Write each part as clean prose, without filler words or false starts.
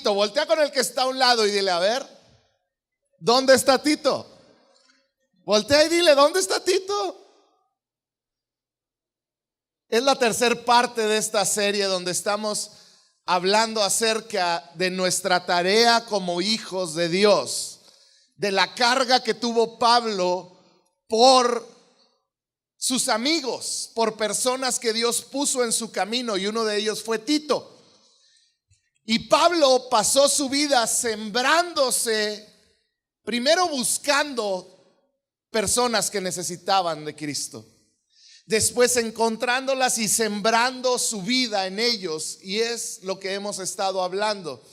Tito? Voltea con el que está a un lado y dile, a ver, ¿dónde está Tito? Voltea y dile, ¿dónde está Tito? Es la tercera parte de esta serie donde estamos hablando acerca de nuestra tarea como hijos de Dios, de la carga que tuvo Pablo por sus amigos, por personas que Dios puso en su camino, y uno de ellos fue Tito. Y Pablo pasó su vida sembrándose, primero buscando personas que necesitaban de Cristo, después encontrándolas y sembrando su vida en ellos. Y es lo que hemos estado hablando.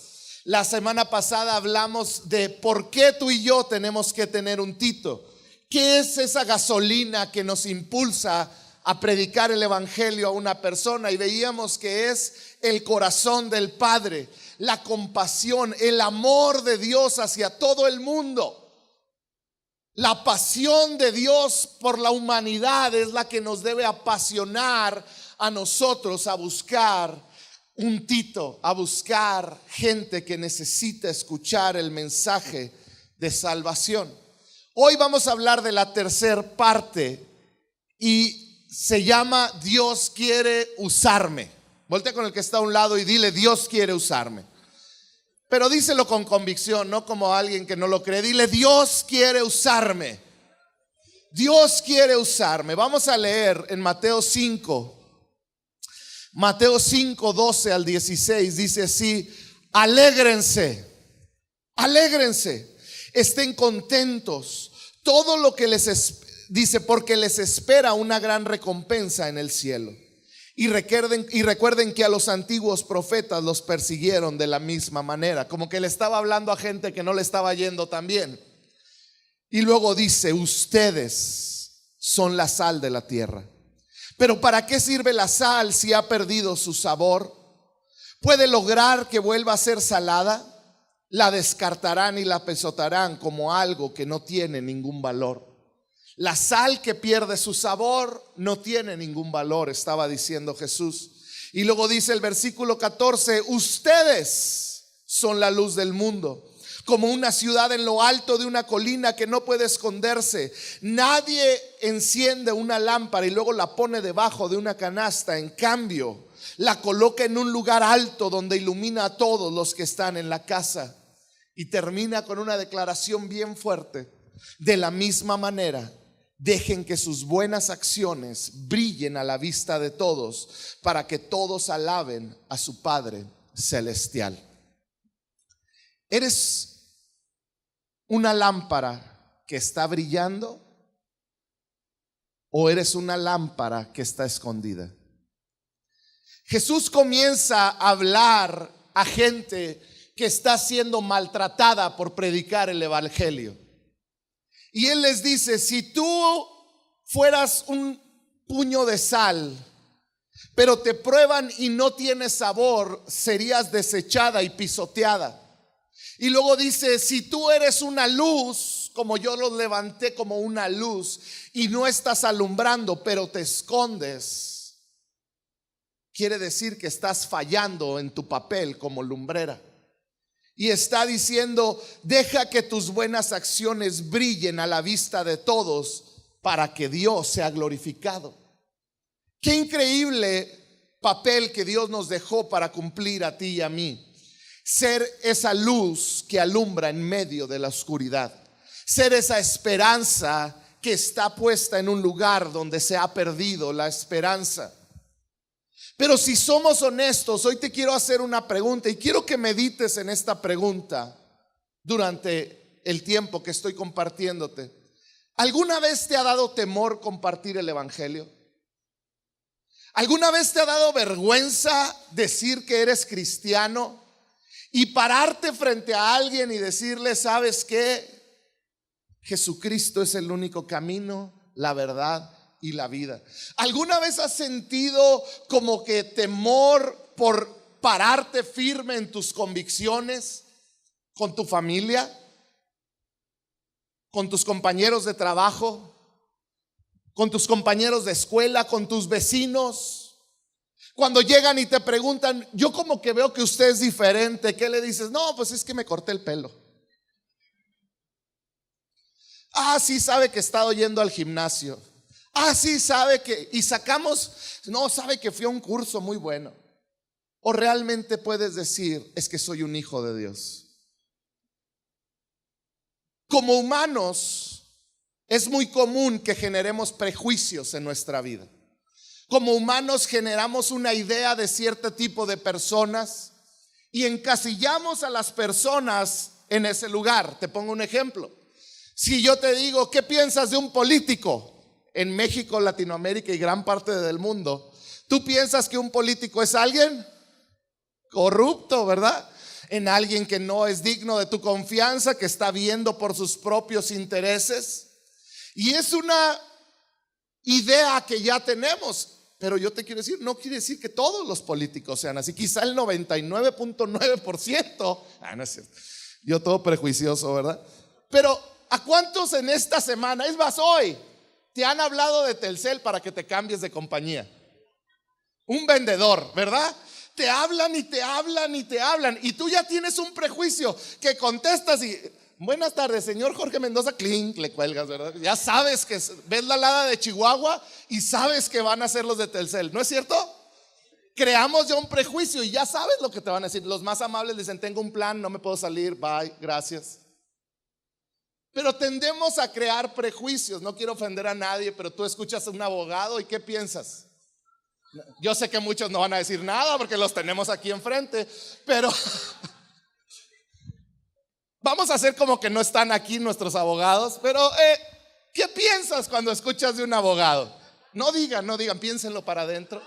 La semana pasada hablamos de por qué tú y yo tenemos que tener un Tito. ¿Qué es esa gasolina que nos impulsa a predicar el evangelio a una persona? Y veíamos que es el corazón del Padre, la compasión, el amor de Dios hacia todo el mundo. La pasión de Dios por la humanidad es la que nos debe apasionar a nosotros a buscar un Tito, a buscar gente que necesita escuchar el mensaje de salvación. Hoy vamos a hablar de la tercera parte y se llama Dios quiere usarme. Voltea con el que está a un lado y dile, Dios quiere usarme. Pero díselo con convicción, no como alguien que no lo cree. Dile, Dios quiere usarme. Dios quiere usarme. Vamos a leer en Mateo 5. Mateo 5, 12 al 16 dice así: alégrense, alégrense, estén contentos. Todo lo que dice, porque les espera una gran recompensa en el cielo. Y recuerden que a los antiguos profetas los persiguieron de la misma manera. Como que le estaba hablando a gente que no le estaba yendo tan bien. Y luego dice, ustedes son la sal de la tierra. Pero ¿para qué sirve la sal si ha perdido su sabor? ¿Puede lograr que vuelva a ser salada? La descartarán y la pesotarán como algo que no tiene ningún valor. La sal que pierde su sabor no tiene ningún valor, estaba diciendo Jesús. Y luego dice el versículo 14, ustedes son la luz del mundo, como una ciudad en lo alto de una colina que no puede esconderse. Nadie enciende una lámpara y luego la pone debajo de una canasta. En cambio, la coloca en un lugar alto donde ilumina a todos los que están en la casa. Y termina con una declaración bien fuerte. De la misma manera, dejen que sus buenas acciones brillen a la vista de todos, para que todos alaben a su Padre celestial. ¿Eres una lámpara que está brillando o eres una lámpara que está escondida? Jesús comienza a hablar a gente que está siendo maltratada por predicar el evangelio. Y Él les dice, si tú fueras un puño de sal, pero te prueban y no tienes sabor, serías desechada y pisoteada. Y luego dice, si tú eres una luz, como yo los levanté como una luz, y no estás alumbrando, pero te escondes, quiere decir que estás fallando en tu papel como lumbrera. Y está diciendo, deja que tus buenas acciones brillen a la vista de todos para que Dios sea glorificado. Qué increíble papel que Dios nos dejó para cumplir a ti y a mí. Ser esa luz que alumbra en medio de la oscuridad. Ser esa esperanza que está puesta en un lugar donde se ha perdido la esperanza. Pero si somos honestos, hoy te quiero hacer una pregunta y quiero que medites en esta pregunta durante el tiempo que estoy compartiéndote. ¿Alguna vez te ha dado temor compartir el evangelio? ¿Alguna vez te ha dado vergüenza decir que eres cristiano y pararte frente a alguien y decirle, ¿sabes qué? Jesucristo es el único camino, la verdad y la vida. ¿Alguna vez has sentido como que temor por pararte firme en tus convicciones con tu familia, con tus compañeros de trabajo, con tus compañeros de escuela, con tus vecinos, Cuando llegan y te preguntan, yo como que veo que usted es diferente, ¿qué le dices? No, pues es que me corté el pelo. Ah, sí sabe que he estado yendo al gimnasio. Ah, sí sabe que, y sacamos, no, sabe que fui a un curso muy bueno. O realmente puedes decir, es que soy un hijo de Dios. Como humanos, es muy común que generemos prejuicios en nuestra vida. Como humanos generamos una idea de cierto tipo de personas y encasillamos a las personas en ese lugar. Te pongo un ejemplo. Si yo te digo, ¿qué piensas de un político? En México, Latinoamérica y gran parte del mundo, ¿tú piensas que un político es alguien corrupto, verdad? En alguien que no es digno de tu confianza, que está viendo por sus propios intereses. Y es una idea que ya tenemos. Pero yo te quiero decir, no quiere decir que todos los políticos sean así. Quizá el 99.9%. No es cierto. Yo todo prejuicioso, ¿verdad? Pero ¿a cuántos en esta semana, es más hoy, te han hablado de Telcel para que te cambies de compañía? Un vendedor, ¿verdad? Te hablan y te hablan y te hablan. Y tú ya tienes un prejuicio que contestas y... Buenas tardes, señor Jorge Mendoza. Clink, le cuelgas, ¿verdad? Ya sabes que ves la alada de Chihuahua y sabes que van a ser los de Telcel, ¿no es cierto? Creamos ya un prejuicio y ya sabes lo que te van a decir. Los más amables dicen, tengo un plan, no me puedo salir, bye, gracias. Pero tendemos a crear prejuicios. No quiero ofender a nadie, pero tú escuchas a un abogado y ¿qué piensas? Yo sé que muchos no van a decir nada porque los tenemos aquí enfrente, pero vamos a hacer como que no están aquí nuestros abogados. Pero ¿qué piensas cuando escuchas de un abogado? No digan, piénsenlo para adentro.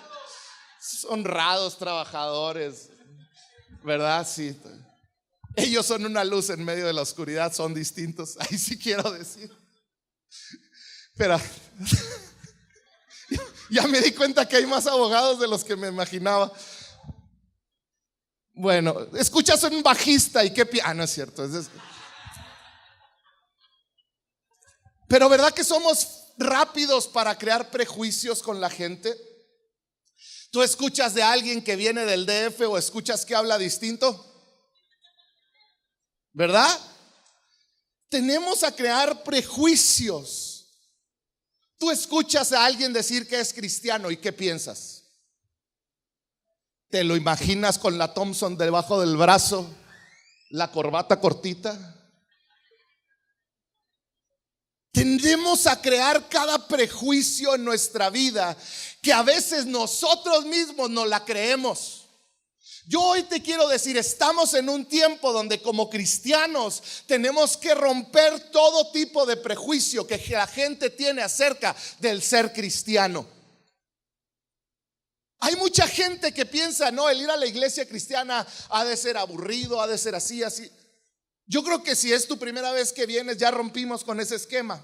Honrados trabajadores, ¿verdad? Sí. Ellos son una luz en medio de la oscuridad, son distintos. Ahí sí quiero decir. Pero ya me di cuenta que hay más abogados de los que me imaginaba. Bueno, escuchas a un bajista y qué no es cierto. Pero ¿verdad que somos rápidos para crear prejuicios con la gente? Tú escuchas de alguien que viene del DF o escuchas que habla distinto, ¿verdad? Tenemos a crear prejuicios. Tú escuchas a alguien decir que es cristiano y ¿qué piensas? ¿Te lo imaginas con la Thompson debajo del brazo, la corbata cortita? Tendemos a crear cada prejuicio en nuestra vida que a veces nosotros mismos no la creemos. Yo hoy te quiero decir, estamos en un tiempo donde como cristianos tenemos que romper todo tipo de prejuicio que la gente tiene acerca del ser cristiano. Hay mucha gente que piensa, no, el ir a la iglesia cristiana ha de ser aburrido, ha de ser así, así. Yo creo que si es tu primera vez que vienes, ya rompimos con ese esquema.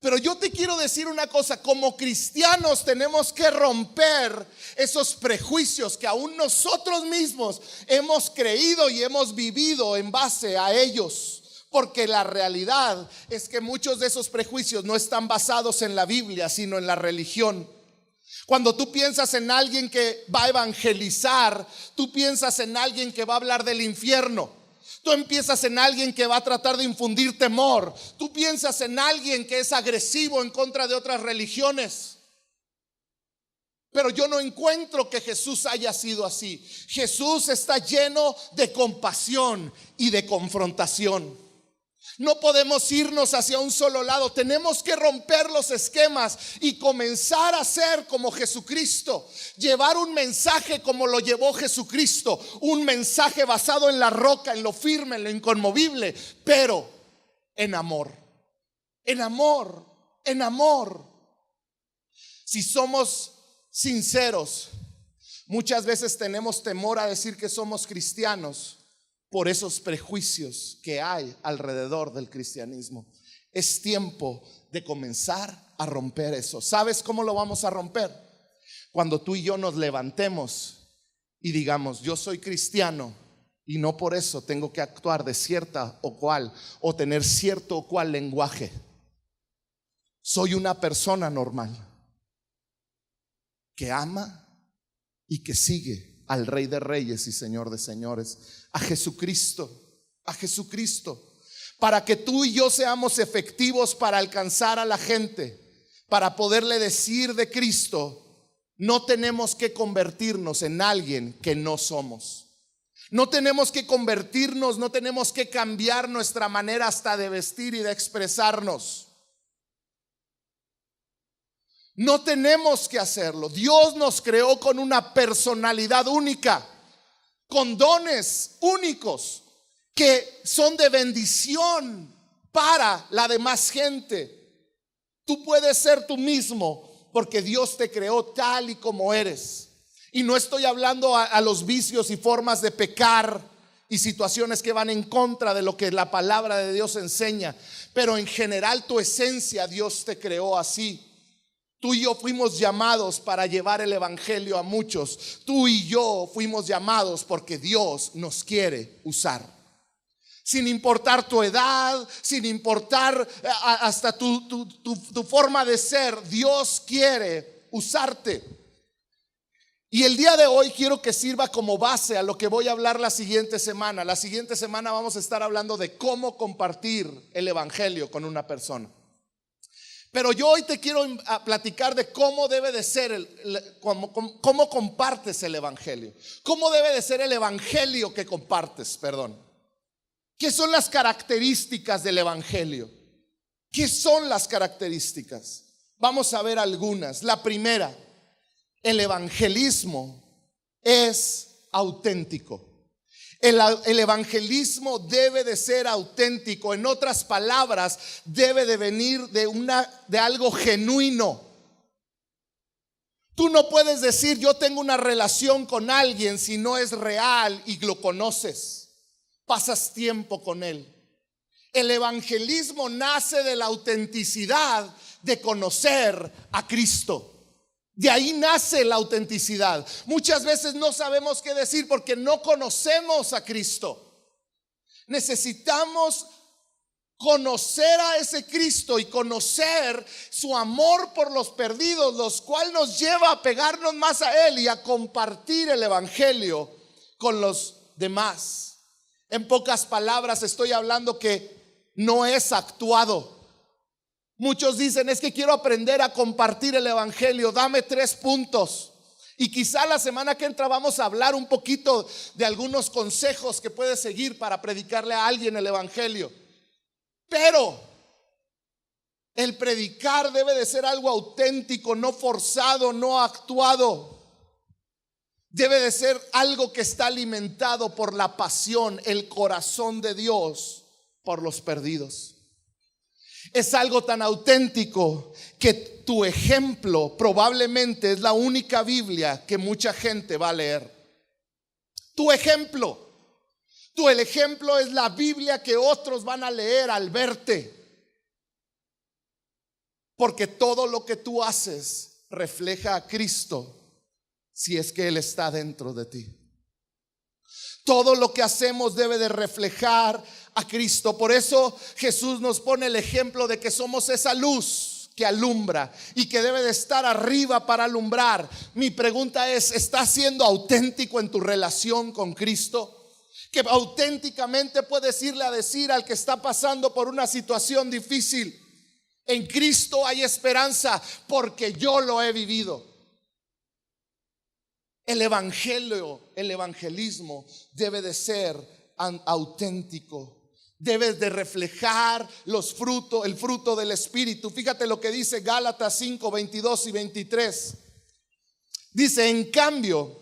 Pero yo te quiero decir una cosa, como cristianos tenemos que romper esos prejuicios que aún nosotros mismos hemos creído y hemos vivido en base a ellos. Porque la realidad es que muchos de esos prejuicios no están basados en la Biblia, sino en la religión. Cuando tú piensas en alguien que va a evangelizar, tú piensas en alguien que va a hablar del infierno. Tú empiezas en alguien que va a tratar de infundir temor. Tú piensas en alguien que es agresivo en contra de otras religiones. Pero yo no encuentro que Jesús haya sido así. Jesús está lleno de compasión y de confrontación. No podemos irnos hacia un solo lado. Tenemos que romper los esquemas y comenzar a ser como Jesucristo. Llevar un mensaje como lo llevó Jesucristo. Un mensaje basado en la roca, en lo firme, en lo inconmovible, pero en amor. En amor, en amor. Si somos sinceros, muchas veces tenemos temor a decir que somos cristianos por esos prejuicios que hay alrededor del cristianismo. Es tiempo de comenzar a romper eso. ¿Sabes cómo lo vamos a romper? Cuando tú y yo nos levantemos y digamos, yo soy cristiano y no por eso tengo que actuar de cierta o cual o tener cierto o cual lenguaje. Soy una persona normal que ama, y que sigue al Rey de Reyes y Señor de Señores, a Jesucristo, para que tú y yo seamos efectivos para alcanzar a la gente, para poderle decir de Cristo. No tenemos que convertirnos en alguien que no somos. No tenemos que convertirnos, no tenemos que cambiar nuestra manera hasta de vestir y de expresarnos. No tenemos que hacerlo. Dios nos creó con una personalidad única, con dones únicos que son de bendición para la demás gente. Tú puedes ser tú mismo porque Dios te creó tal y como eres. Y no estoy hablando a los vicios y formas de pecar y situaciones que van en contra de lo que la palabra de Dios enseña, pero en general tu esencia Dios te creó así. Tú y yo fuimos llamados para llevar el evangelio a muchos. Tú y yo fuimos llamados porque Dios nos quiere usar. Sin importar tu edad, sin importar hasta tu forma de ser, Dios quiere usarte. Y el día de hoy quiero que sirva como base a lo que voy a hablar la siguiente semana. La siguiente semana vamos a estar hablando de cómo compartir el evangelio con una persona. Pero yo hoy te quiero platicar de cómo debe de ser, cómo compartes el evangelio. Cómo debe de ser el evangelio que compartes, perdón. ¿Qué son las características del evangelio? ¿Qué son las características? Vamos a ver algunas. La primera, el evangelismo es auténtico. El evangelismo debe de ser auténtico. En otras palabras, debe de venir de algo genuino. Tú no puedes decir yo tengo una relación con alguien si no es real y lo conoces. Pasas tiempo con él. El evangelismo nace de la autenticidad de conocer a Cristo. De ahí nace la autenticidad. Muchas veces no sabemos qué decir porque no conocemos a Cristo. Necesitamos conocer a ese Cristo y conocer su amor por los perdidos, los cual nos lleva a pegarnos más a Él y a compartir el evangelio con los demás. En pocas palabras estoy hablando que no es actuado. Muchos dicen es que quiero aprender a compartir el evangelio, dame 3 puntos. Y quizá la semana que entra vamos a hablar un poquito de algunos consejos que puedes seguir para predicarle a alguien el evangelio. Pero el predicar debe de ser algo auténtico, no forzado, no actuado. Debe de ser algo que está alimentado por la pasión, el corazón de Dios por los perdidos. Es algo tan auténtico que tu ejemplo probablemente es la única Biblia que mucha gente va a leer. Tu ejemplo es la Biblia que otros van a leer al verte. Porque todo lo que tú haces refleja a Cristo. Si es que Él está dentro de ti. Todo lo que hacemos debe de reflejar a Cristo. Por eso Jesús nos pone el ejemplo de que somos esa luz que alumbra y que debe de estar arriba para alumbrar. Mi pregunta es, ¿estás siendo auténtico en tu relación con Cristo? Que auténticamente puedes irle a decir al que está pasando por una situación difícil: en Cristo hay esperanza porque yo lo he vivido. El evangelismo debe de ser auténtico. Debe de reflejar el fruto del Espíritu. Fíjate lo que dice Gálatas 5, 22 y 23. Dice, en cambio,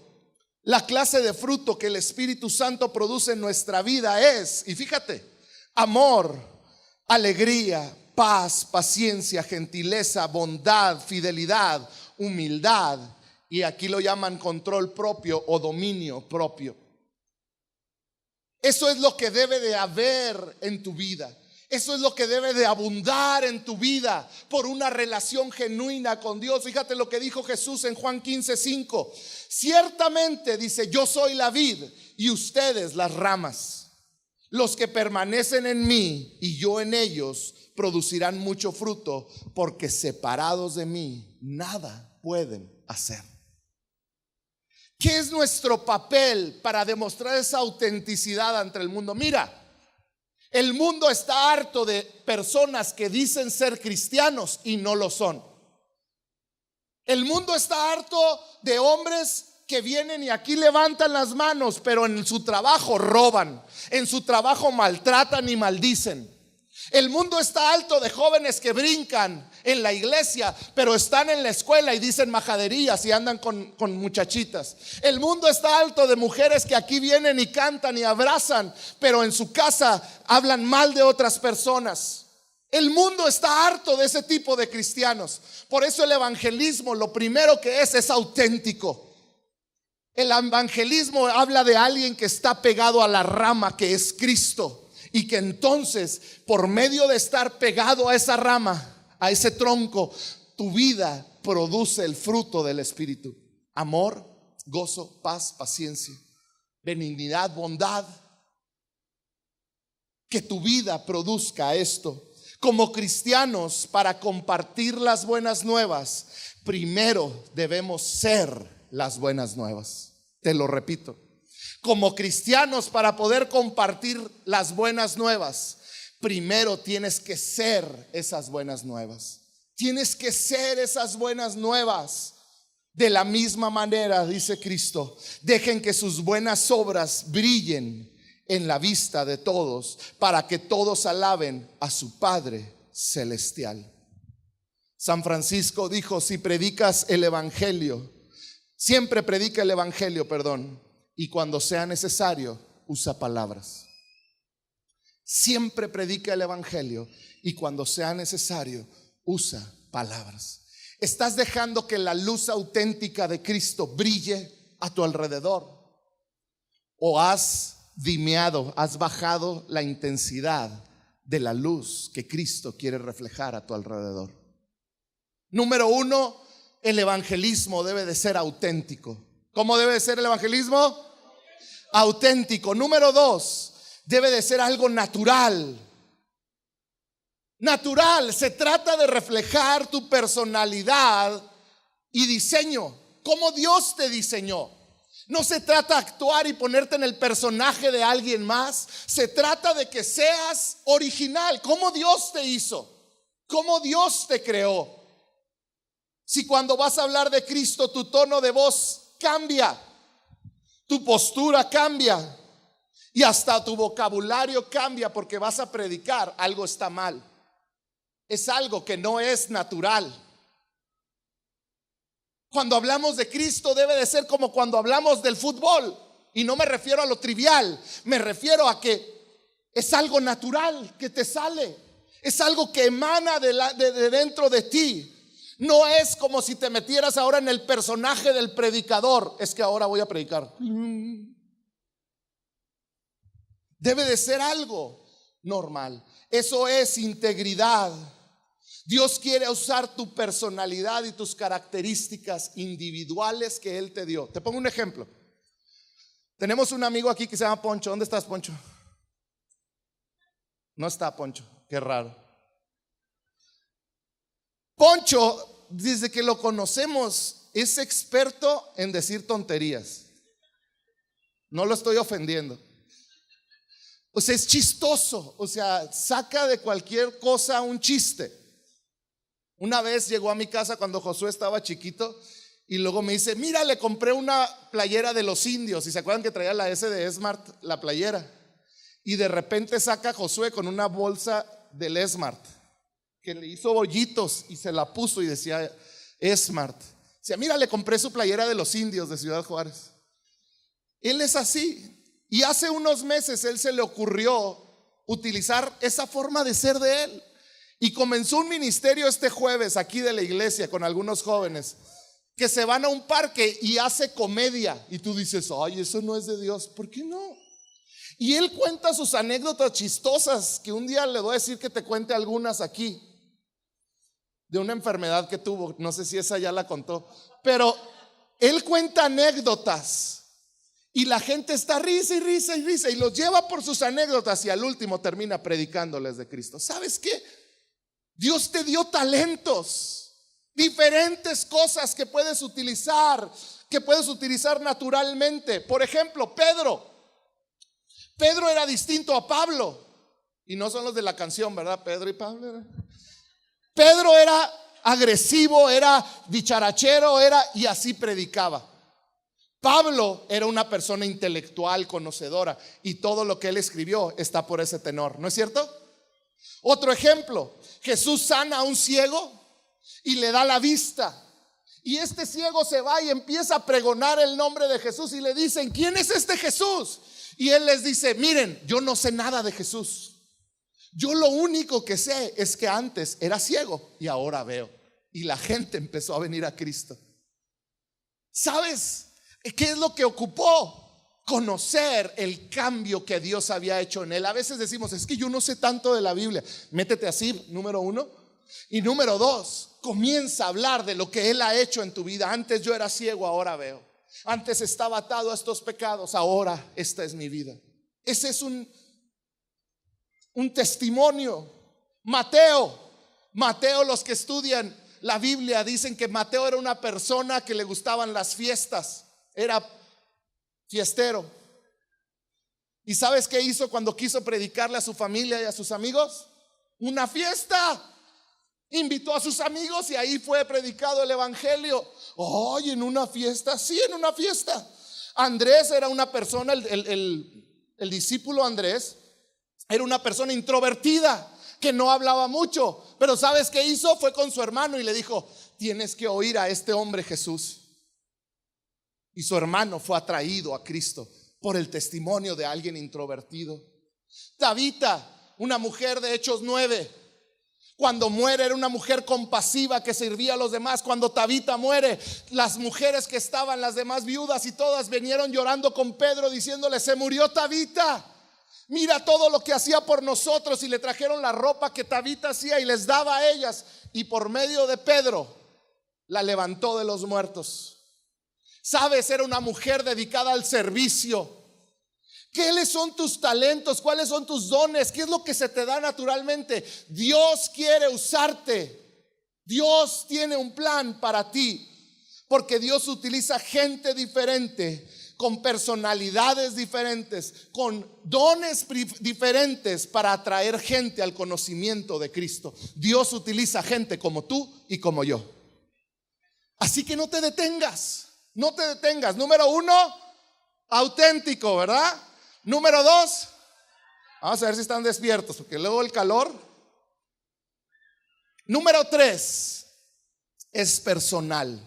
la clase de fruto que el Espíritu Santo produce en nuestra vida es, y fíjate, amor, alegría, paz, paciencia, gentileza, bondad, fidelidad, humildad. Y aquí lo llaman control propio o dominio propio. Eso es lo que debe de haber en tu vida. Eso es lo que debe de abundar en tu vida por una relación genuina con Dios. Fíjate lo que dijo Jesús en Juan 15:5. Ciertamente, dice, yo soy la vid y ustedes las ramas. Los que permanecen en mí y yo en ellos producirán mucho fruto, porque separados de mí nada pueden hacer. ¿Qué es nuestro papel para demostrar esa autenticidad ante el mundo? Mira, el mundo está harto de personas que dicen ser cristianos y no lo son. El mundo está harto de hombres que vienen y aquí levantan las manos, pero en su trabajo roban, en su trabajo maltratan y maldicen. El mundo está alto de jóvenes que brincan en la iglesia, pero están en la escuela y dicen majaderías y andan con muchachitas. El mundo está alto de mujeres que aquí vienen y cantan y abrazan, pero en su casa hablan mal de otras personas. El mundo está harto de ese tipo de cristianos. Por eso el evangelismo, lo primero que es auténtico. El evangelismo habla de alguien que está pegado a la rama que es Cristo. Y que entonces, por medio de estar pegado a esa rama, a ese tronco, tu vida produce el fruto del Espíritu: amor, gozo, paz, paciencia, benignidad, bondad. Que tu vida produzca esto. Como cristianos, para compartir las buenas nuevas, primero debemos ser las buenas nuevas. Te lo repito. Como cristianos, para poder compartir las buenas nuevas, primero tienes que ser esas buenas nuevas. Tienes que ser esas buenas nuevas. De la misma manera, dice Cristo, dejen que sus buenas obras brillen en la vista de todos, para que todos alaben a su Padre celestial. San Francisco dijo: si predicas el evangelio, siempre predica el evangelio, y cuando sea necesario, usa palabras. Siempre predica el evangelio y cuando sea necesario, usa palabras. ¿Estás dejando que la luz auténtica de Cristo brille a tu alrededor? ¿O has dimeado, has bajado la intensidad de la luz que Cristo quiere reflejar a tu alrededor? Número 1, el evangelismo debe de ser auténtico. ¿Cómo debe de ser el evangelismo? Auténtico. Número 2, debe de ser algo natural. Natural, se trata de reflejar tu personalidad y diseño, como Dios te diseñó. No se trata de actuar y ponerte en el personaje de alguien más. Se trata de que seas original, como Dios te hizo, como Dios te creó. Si cuando vas a hablar de Cristo tu tono de voz cambia, tu postura cambia y hasta tu vocabulario cambia porque vas a predicar, algo está mal. Es algo que no es natural. Cuando hablamos de Cristo debe de ser como cuando hablamos del fútbol. Y no me refiero a lo trivial, me refiero a que es algo natural que te sale. Es algo que emana de dentro de ti. No es como si te metieras ahora en el personaje del predicador. Es que ahora voy a predicar. Debe de ser algo normal. Eso es integridad. Dios quiere usar tu personalidad y tus características individuales que Él te dio. Te pongo un ejemplo. Tenemos un amigo aquí que se llama Poncho. ¿Dónde estás, Poncho? No está Poncho, qué raro. Poncho, desde que lo conocemos, es experto en decir tonterías. No lo estoy ofendiendo. O sea, es chistoso. O sea, saca de cualquier cosa un chiste. Una vez llegó a mi casa cuando Josué estaba chiquito y luego me dice: mira, le compré una playera de los indios. Y se acuerdan que traía la S de Smart, la playera. Y de repente saca Josué con una bolsa del Smart que le hizo bollitos y se la puso y decía Smart. Decía: mira, le compré su playera de los indios de Ciudad Juárez. Él es así. Y hace unos meses él se le ocurrió utilizar esa forma de ser de él. Y comenzó un ministerio este jueves aquí de la iglesia con algunos jóvenes que se van a un parque y hace comedia. Y tú dices: ay, eso no es de Dios. ¿Por qué no? Y él cuenta sus anécdotas chistosas, que un día le voy a decir que te cuente algunas aquí, de una enfermedad que tuvo. No sé si esa ya la contó, pero él cuenta anécdotas y la gente está risa y risa y risa y los lleva por sus anécdotas y al último termina predicándoles de Cristo. ¿Sabes qué? Dios te dio talentos, diferentes cosas que puedes utilizar, que puedes utilizar naturalmente. Por ejemplo, Pedro era distinto a Pablo. Y no son los de la canción, ¿verdad? Pedro y Pablo. Pedro era agresivo, era dicharachero, y así predicaba. Pablo era una persona intelectual, conocedora, y todo lo que él escribió está por ese tenor, ¿no es cierto? Otro ejemplo, Jesús sana a un ciego y le da la vista. Y este ciego se va y empieza a pregonar el nombre de Jesús y le dicen: ¿quién es este Jesús? Y él les dice: miren, yo no sé nada de Jesús. Yo lo único que sé es que antes era ciego y ahora veo. Y la gente empezó a venir a Cristo. ¿Sabes qué es lo que ocupó? Conocer el cambio que Dios había hecho en él. A veces decimos: es que yo no sé tanto de la Biblia. Métete así, número 1. Y número 2, comienza a hablar de lo que Él ha hecho en tu vida. Antes yo era ciego, ahora veo. Antes estaba atado a estos pecados, ahora esta es mi vida. Ese es un testimonio. Mateo, los que estudian la Biblia dicen que Mateo era una persona que le gustaban las fiestas. Era fiestero. ¿Y sabes qué hizo cuando quiso predicarle a su familia y a sus amigos? Una fiesta. Invitó a sus amigos y ahí fue predicado el evangelio. Oye, en una fiesta. Sí, en una fiesta. Andrés era una persona, el discípulo Andrés era una persona introvertida que no hablaba mucho. Pero ¿sabes qué hizo? Fue con su hermano y le dijo: tienes que oír a este hombre Jesús. Y su hermano fue atraído a Cristo por el testimonio de alguien introvertido. Tabita, una mujer de Hechos 9, cuando muere era una mujer compasiva que servía a los demás. Cuando Tabita muere, las mujeres que estaban, las demás viudas y todas, vinieron llorando con Pedro diciéndole: se murió Tabita, mira todo lo que hacía por nosotros. Y le trajeron la ropa que Tabita hacía y les daba a ellas. Y por medio de Pedro la levantó de los muertos. Sabes, era una mujer dedicada al servicio. ¿Cuáles son tus talentos? ¿Cuáles son tus dones? ¿Qué es lo que se te da naturalmente? Dios quiere usarte. Dios tiene un plan para ti, porque Dios utiliza gente diferente, con personalidades diferentes, con dones diferentes para atraer gente al conocimiento de Cristo. Dios utiliza gente como tú y como yo. Así que no te detengas. No te detengas. Número 1, auténtico, ¿verdad? Número 2, vamos a ver si están despiertos, porque luego el calor. Número 3, es personal.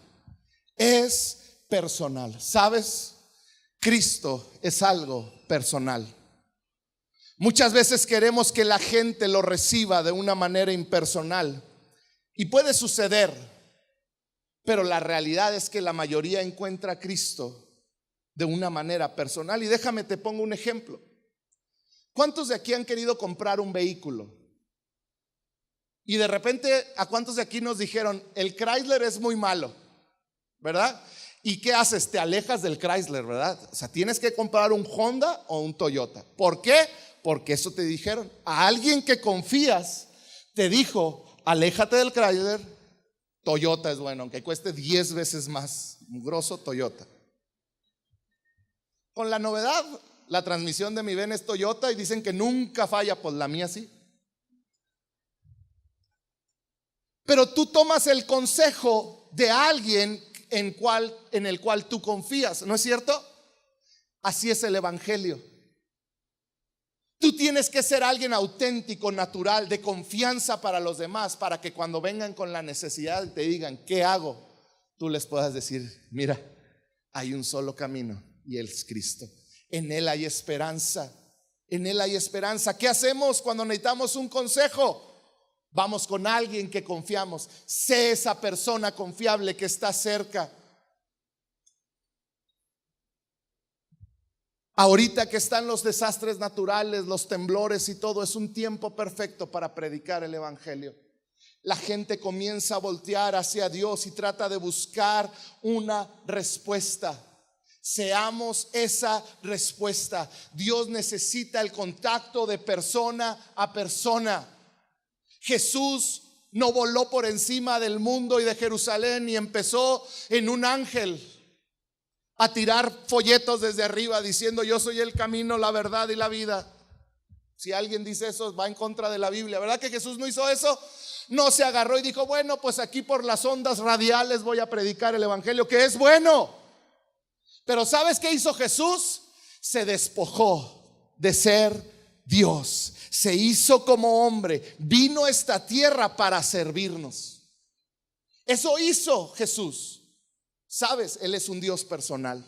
Es personal. ¿Sabes? Cristo es algo personal. Muchas veces queremos que la gente lo reciba de una manera impersonal. Y puede suceder, pero la realidad es que la mayoría encuentra a Cristo de una manera personal. Y déjame te pongo un ejemplo. ¿Cuántos de aquí han querido comprar un vehículo? Y de repente, ¿a cuántos de aquí nos dijeron: el Chrysler es muy malo, ¿verdad? ¿Y qué haces? Te alejas del Chrysler, ¿verdad? O sea, tienes que comprar un Honda o un Toyota. ¿Por qué? Porque eso te dijeron. A alguien que confías te dijo: aléjate del Chrysler, Toyota es bueno, aunque cueste 10 veces más. Un grosso Toyota. Con la novedad, la transmisión de mi Ven es Toyota y dicen que nunca falla. Pues la mía sí. Pero tú tomas el consejo de alguien en el cual tú confías, ¿no es cierto? Así es el evangelio. Tú tienes que ser alguien auténtico, natural, de confianza para los demás, para que cuando vengan con la necesidad y te digan: ¿qué hago?, tú les puedas decir: mira, hay un solo camino y Él es Cristo. En Él hay esperanza. En Él hay esperanza. ¿Qué hacemos cuando necesitamos un consejo? Vamos con alguien que confiamos. Sé esa persona confiable que está cerca. Ahorita que están los desastres naturales, los temblores y todo, es un tiempo perfecto para predicar el evangelio. La gente comienza a voltear hacia Dios y trata de buscar una respuesta. Seamos esa respuesta. Dios necesita el contacto de persona a persona. Jesús no voló por encima del mundo y de Jerusalén y empezó en un ángel. a tirar folletos desde arriba diciendo yo soy el camino, la verdad y la vida. Si alguien dice eso, va en contra de la Biblia. ¿Verdad que Jesús no hizo eso? No se agarró y dijo, bueno, pues aquí por las ondas radiales voy a predicar el evangelio, que es bueno. Pero ¿sabes qué hizo Jesús? Se despojó de ser Dios, se hizo como hombre, vino a esta tierra para servirnos. Eso hizo Jesús. ¿Sabes? Él es un Dios personal.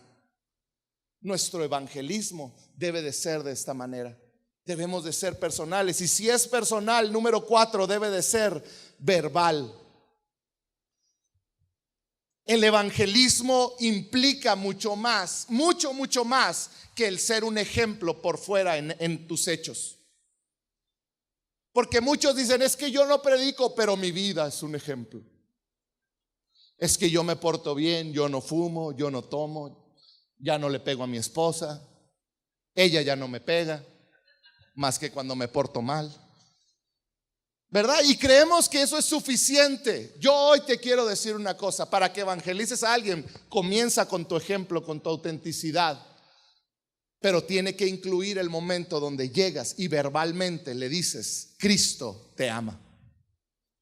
Nuestro evangelismo debe de ser de esta manera. Debemos de ser personales. Y si es personal, número 4, debe de ser verbal. El evangelismo implica mucho más, mucho más que el ser un ejemplo por fuera en tus hechos. Porque muchos dicen, es que yo no predico, pero mi vida es un ejemplo. Es que yo me porto bien, yo no fumo, yo no tomo, ya no le pego a mi esposa, ella ya no me pega, más que cuando me porto mal, ¿verdad? Y creemos que eso es suficiente. Yo hoy te quiero decir una cosa: para que evangelices a alguien, comienza con tu ejemplo, con tu autenticidad, pero tiene que incluir el momento donde llegas y verbalmente le dices, Cristo te ama.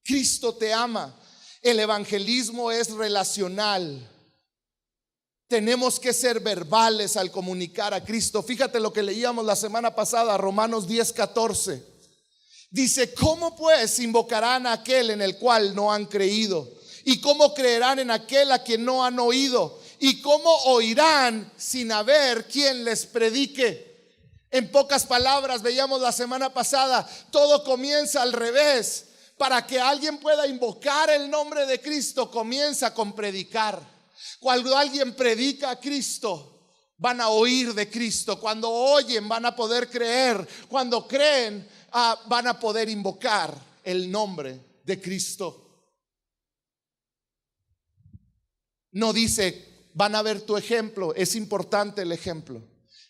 Cristo te ama. El evangelismo es relacional. Tenemos que ser verbales al comunicar a Cristo. Fíjate lo que leíamos la semana pasada, Romanos 10:14. Dice, ¿cómo pues invocarán a aquel en el cual no han creído? ¿Y cómo creerán en aquel a quien no han oído? ¿Y cómo oirán sin haber quien les predique? En pocas palabras, veíamos la semana pasada, todo comienza al revés. Para que alguien pueda invocar el nombre de Cristo, comienza con predicar. Cuando alguien predica a Cristo, van a oír de Cristo. Cuando oyen, van a poder creer. Cuando creen, van a poder invocar el nombre de Cristo. No dice, van a ver tu ejemplo. Es importante el ejemplo,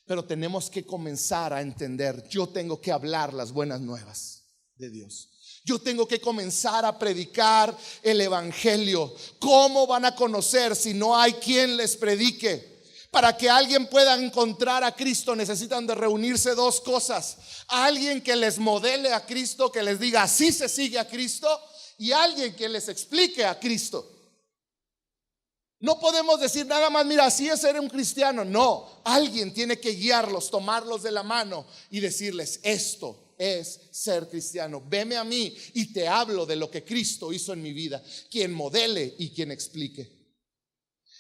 pero tenemos que comenzar a entender, yo tengo que hablar las buenas nuevas de Dios. Yo tengo que comenzar a predicar el evangelio. ¿Cómo van a conocer si no hay quien les predique? Para que alguien pueda encontrar a Cristo, necesitan de reunirse dos cosas: alguien que les modele a Cristo, que les diga así se sigue a Cristo, y alguien que les explique a Cristo. No podemos decir nada más, mira, así es ser un cristiano. No, alguien tiene que guiarlos, tomarlos de la mano y decirles, esto es ser cristiano. Veme a mí y te hablo de lo que Cristo hizo en mi vida. Quien modele y quien explique.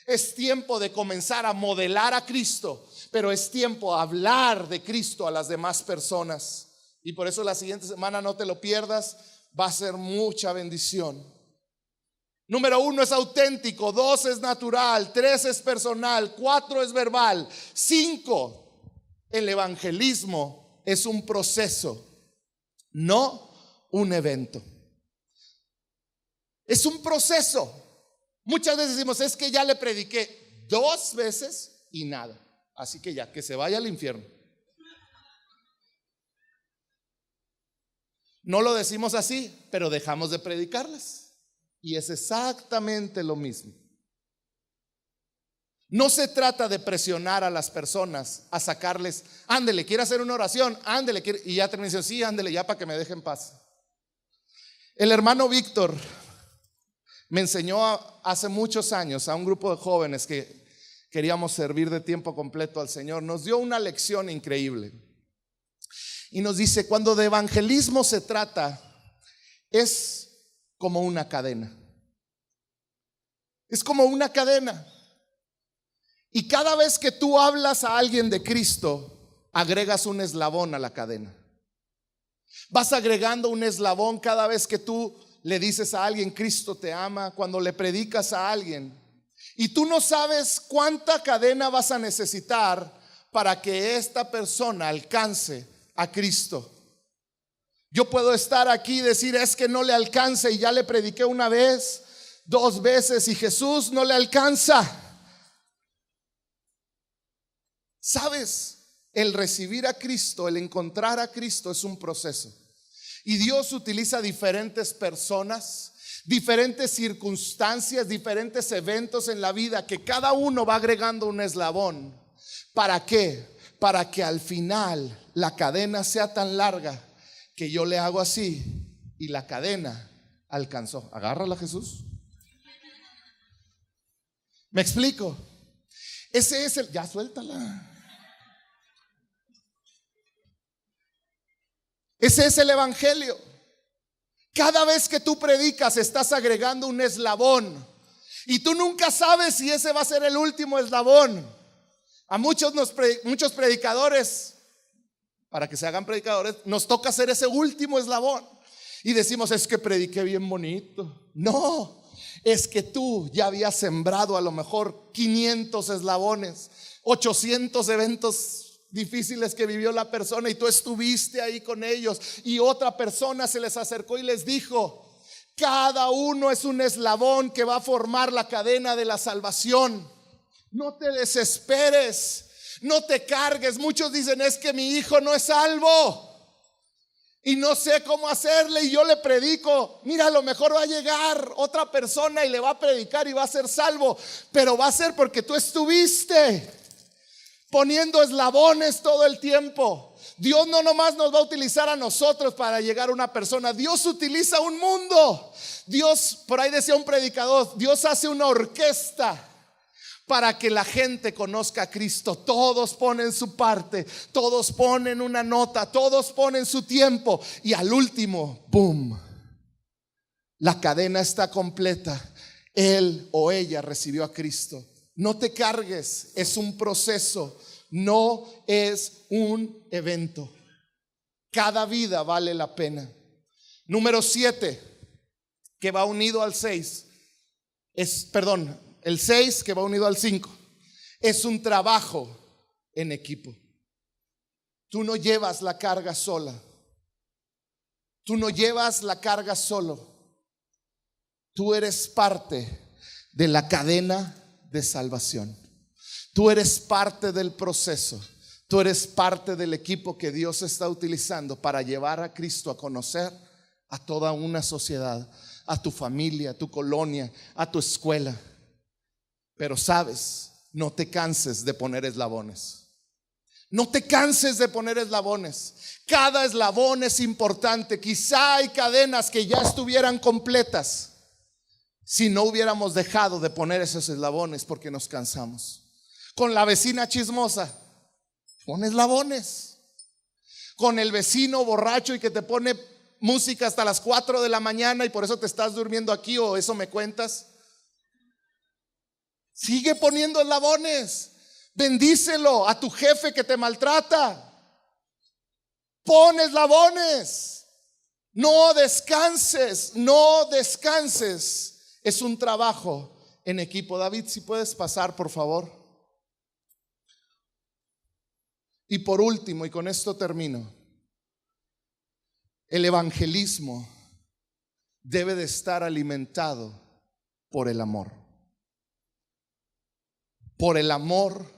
Es tiempo de comenzar a modelar a Cristo, pero es tiempo de hablar de Cristo a las demás personas. Y por eso la siguiente semana, no te lo pierdas, va a ser mucha bendición. Número 1 es auténtico, 2 es natural, 3 es personal, 4 es verbal, 5, el evangelismo es un proceso, no un evento. Es un proceso. Muchas veces decimos, es que ya le prediqué 2 veces y nada, así que ya, que se vaya al infierno. No lo decimos así, pero dejamos de predicarles. Y es exactamente lo mismo. No se trata de presionar a las personas, a sacarles, ándele, quiere hacer una oración, ándele, y ya termina diciendo, sí, ándele, ya para que me dejen paz. El hermano Víctor me enseñó hace muchos años a un grupo de jóvenes que queríamos servir de tiempo completo al Señor. Nos dio una lección increíble. Y nos dice, cuando de evangelismo se trata, es como una cadena. Es como una cadena. Y cada vez que tú hablas a alguien de Cristo, agregas un eslabón a la cadena. Vas agregando un eslabón cada vez que tú le dices a alguien, Cristo te ama, cuando le predicas a alguien. Y tú no sabes cuánta cadena vas a necesitar para que esta persona alcance a Cristo. Yo puedo estar aquí y decir, es que no le alcanza, y ya le prediqué 1 vez, 2 veces, y Jesús no le alcanza. ¿Sabes? El recibir a Cristo, el encontrar a Cristo es un proceso. Y Dios utiliza diferentes personas, diferentes circunstancias, diferentes eventos en la vida, que cada uno va agregando un eslabón. ¿Para qué? Para que al final la cadena sea tan larga que yo le hago así y la cadena alcanzó. Agárrala, Jesús. ¿Me explico? Ese es el... Ya suéltala. Ese es el evangelio. Cada vez que tú predicas estás agregando un eslabón y tú nunca sabes si ese va a ser el último eslabón. A muchos predicadores, para que se hagan predicadores, nos toca hacer ese último eslabón y decimos: es que prediqué bien bonito. No, es que tú ya habías sembrado a lo mejor 500 eslabones, 800 eventos difíciles que vivió la persona y tú estuviste ahí con ellos, y otra persona se les acercó y les dijo: cada uno es un eslabón que va a formar la cadena de la salvación. No te desesperes, no te cargues. Muchos dicen: es que mi hijo no es salvo y no sé cómo hacerle, y yo le predico. Mira, a lo mejor va a llegar otra persona y le va a predicar y va a ser salvo, pero va a ser porque tú estuviste poniendo eslabones todo el tiempo. Dios no nomás nos va a utilizar a nosotros para llegar a una persona. Dios utiliza un mundo. Dios, por ahí decía un predicador, Dios hace una orquesta para que la gente conozca a Cristo. Todos ponen su parte, todos ponen una nota, todos ponen su tiempo, y al último, ¡boom!, la cadena está completa. Él o ella recibió a Cristo. No te cargues, es un proceso, no es un evento. Cada vida vale la pena. Número 7, que va unido al 6, el 6 que va unido al 5, es un trabajo en equipo. Tú no llevas la carga sola. Tú no llevas la carga solo. Tú eres parte de la cadena de salvación. Tú eres parte del proceso. Tú eres parte del equipo que Dios está utilizando para llevar a Cristo a conocer a toda una sociedad, a tu familia, a tu colonia, a tu escuela. Pero sabes, no te canses de poner eslabones. No te canses de poner eslabones. Cada eslabón es importante. Quizá hay cadenas que ya estuvieran completas si no hubiéramos dejado de poner esos eslabones porque nos cansamos. Con la vecina chismosa, pon eslabones. Con el vecino borracho y que te pone música hasta las 4 de la mañana y por eso te estás durmiendo aquí, o eso me cuentas. Sigue poniendo eslabones. Bendícelo. A tu jefe que te maltrata, pon eslabones. No descanses, no descanses. Es un trabajo en equipo. David, si puedes pasar, por favor. Y por último, y con esto termino, el evangelismo debe de estar alimentado por el amor. Por el amor,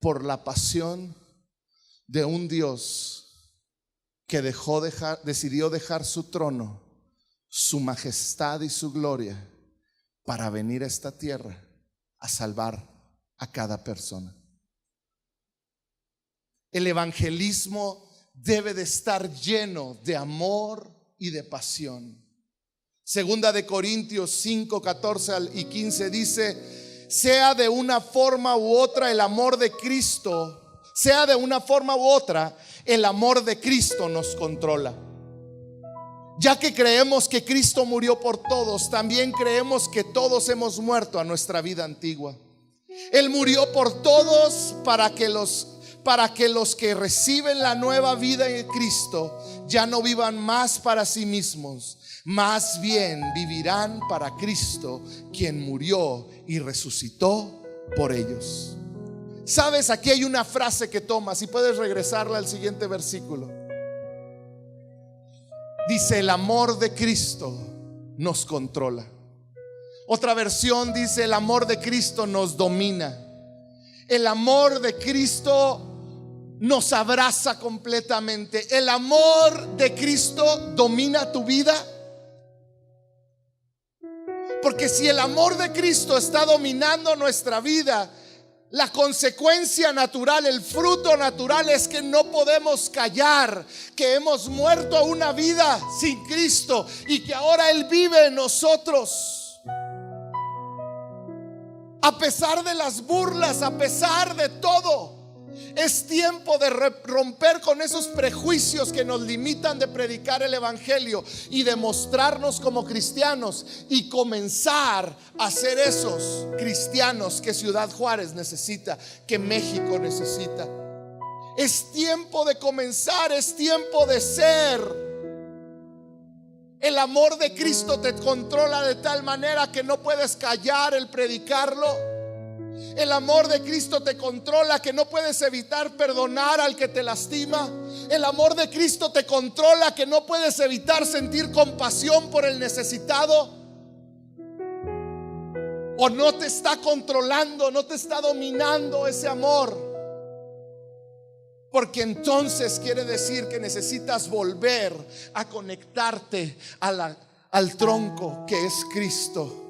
por la pasión de un Dios que decidió dejar su trono, su majestad y su gloria para venir a esta tierra a salvar a cada persona. El evangelismo debe de estar lleno de amor y de pasión. Segunda de Corintios 5, 14 y 15 dice: sea de una forma u otra el amor de Cristo, sea de una forma u otra, el amor de Cristo nos controla. Ya que creemos que Cristo murió por todos, también creemos que todos hemos muerto a nuestra vida antigua. Él murió por todos para que los que reciben la nueva vida en Cristo ya no vivan más para sí mismos, más bien vivirán para Cristo, quien murió y resucitó por ellos. Sabes, aquí hay una frase que tomas, si puedes regresarla al siguiente versículo. Dice: el amor de Cristo nos controla. Otra versión dice: el amor de Cristo nos domina. El amor de Cristo nos abraza completamente. El amor de Cristo domina tu vida. Porque si el amor de Cristo está dominando nuestra vida, la consecuencia natural, el fruto natural es que no podemos callar, que hemos muerto a una vida sin Cristo y que ahora Él vive en nosotros. A pesar de las burlas, a pesar de todo, es tiempo de romper con esos prejuicios que nos limitan de predicar el evangelio y de mostrarnos como cristianos y comenzar a ser esos cristianos que Ciudad Juárez necesita, que México necesita. Es tiempo de comenzar, es tiempo de ser. El amor de Cristo te controla de tal manera que no puedes callar el predicarlo. El amor de Cristo te controla que no puedes evitar perdonar al que te lastima. El amor de Cristo te controla que no puedes evitar sentir compasión por el necesitado. O no te está controlando, no te está dominando ese amor. Porque entonces quiere decir que necesitas volver a conectarte al tronco que es Cristo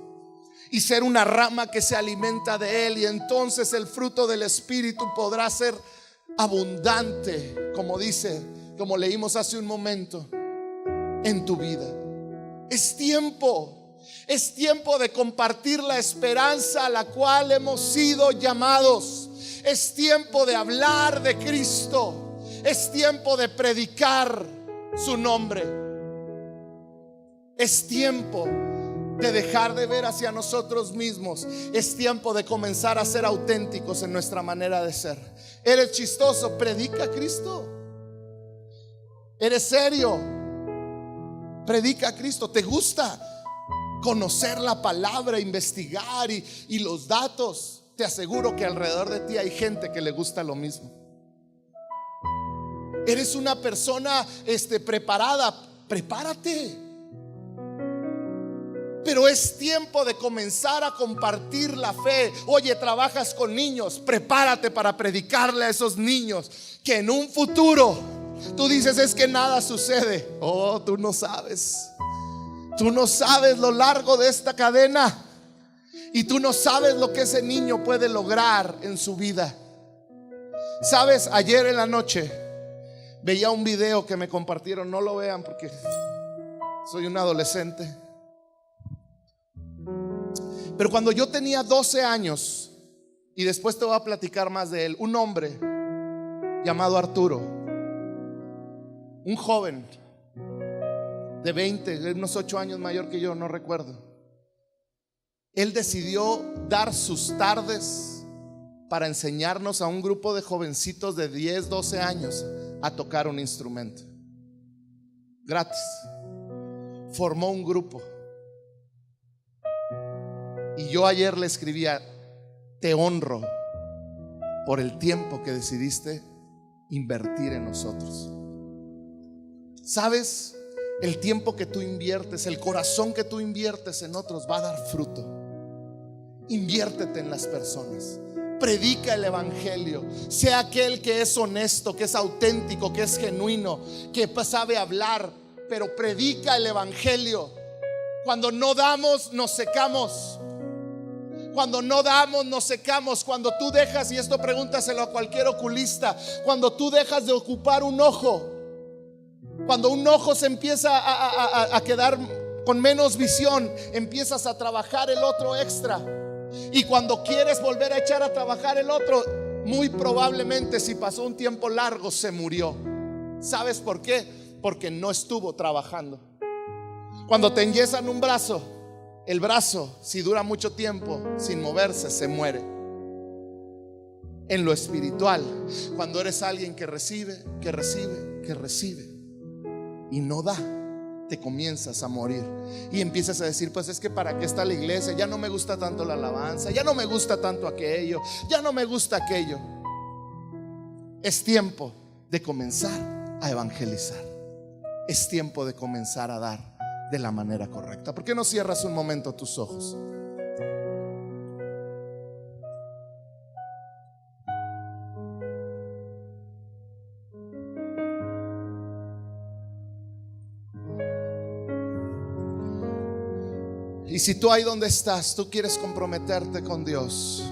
y ser una rama que se alimenta de Él. Y entonces el fruto del Espíritu podrá ser abundante, como dice, como leímos hace un momento, en tu vida. Es tiempo de compartir la esperanza a la cual hemos sido llamados. Es tiempo de hablar de Cristo. Es tiempo de predicar su nombre. Es tiempo de dejar de ver hacia nosotros mismos. Es tiempo de comenzar a ser auténticos en nuestra manera de ser. Eres chistoso, predica a Cristo. Eres serio, predica a Cristo. Te gusta conocer la palabra, investigar y los datos. Te aseguro que alrededor de ti hay gente que le gusta lo mismo. Eres una persona preparada, prepárate. Pero es tiempo de comenzar a compartir la fe. Oye, trabajas con niños, prepárate para predicarle a esos niños que en un futuro tú dices es que nada sucede. Oh, tú no sabes. Tú no sabes lo largo de esta cadena. Y tú no sabes lo que ese niño puede lograr en su vida. Sabes, ayer en la noche veía un video que me compartieron. No lo vean porque soy un adolescente. Pero cuando yo tenía 12 años, y después te voy a platicar más de él, un hombre llamado Arturo, un joven de 20, unos 8 años mayor que yo, no recuerdo. Él decidió dar sus tardes para enseñarnos a un grupo de jovencitos de 10, 12 años a tocar un instrumento gratis. Formó un grupo. Y yo ayer le escribía: te honro por el tiempo que decidiste invertir en nosotros. ¿Sabes? El tiempo que tú inviertes, el corazón que tú inviertes en otros va a dar fruto. Inviértete en las personas. Predica el evangelio. Sea aquel que es honesto, que es auténtico, que es genuino, que sabe hablar, pero predica el evangelio. Cuando no damos, nos secamos. Cuando no damos, nos secamos. Cuando tú dejas, y esto pregúntaselo a cualquier oculista, cuando tú dejas de ocupar un ojo, cuando un ojo se empieza a quedar con menos visión, empiezas a trabajar el otro extra. Y cuando quieres volver a echar a trabajar el otro, muy probablemente, si pasó un tiempo largo, se murió. ¿Sabes por qué? Porque no estuvo trabajando. Cuando te enyesan un brazo, el brazo, si dura mucho tiempo sin moverse, se muere. En lo espiritual, cuando eres alguien que recibe, que recibe, que recibe y no da, te comienzas a morir y empiezas a decir: pues es que para qué está la iglesia, ya no me gusta tanto la alabanza, ya no me gusta tanto aquello, ya no me gusta aquello. Es tiempo de comenzar a evangelizar. Es tiempo de comenzar a dar de la manera correcta. ¿Por qué no cierras un momento tus ojos? Y si tú ahí donde estás, tú quieres comprometerte con Dios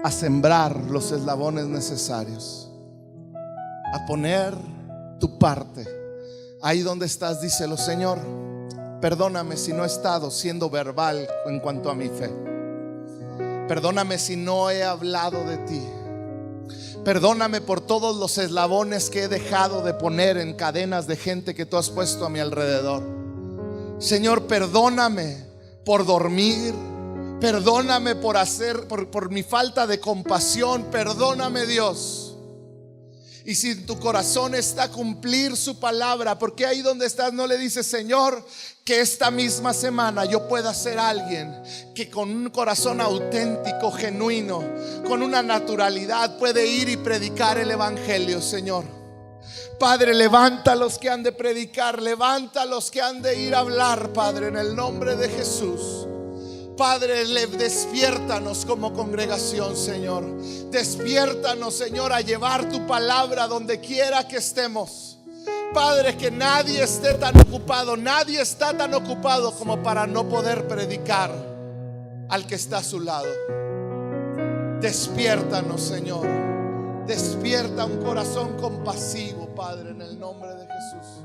a sembrar los eslabones necesarios, a poner tu parte, ahí donde estás, díselo: Señor, perdóname si no he estado siendo verbal en cuanto a mi fe. Perdóname si no he hablado de ti. Perdóname por todos los eslabones que he dejado de poner en cadenas de gente que tú has puesto a mi alrededor. Señor, perdóname por dormir. Perdóname por mi falta de compasión. Perdóname, Dios. Y si en tu corazón está cumplir su palabra, porque ahí donde estás no le dices: Señor, que esta misma semana yo pueda ser alguien que con un corazón auténtico, genuino, con una naturalidad puede ir y predicar el evangelio, Señor. Padre, levanta a los que han de predicar, levanta a los que han de ir a hablar, Padre, en el nombre de Jesús. Padre, despiértanos como congregación, Señor. Despiértanos, Señor, a llevar tu palabra donde quiera que estemos. Padre, que nadie esté tan ocupado, nadie está tan ocupado como para no poder predicar al que está a su lado. Despiértanos, Señor. Despierta un corazón compasivo, Padre, en el nombre de Jesús.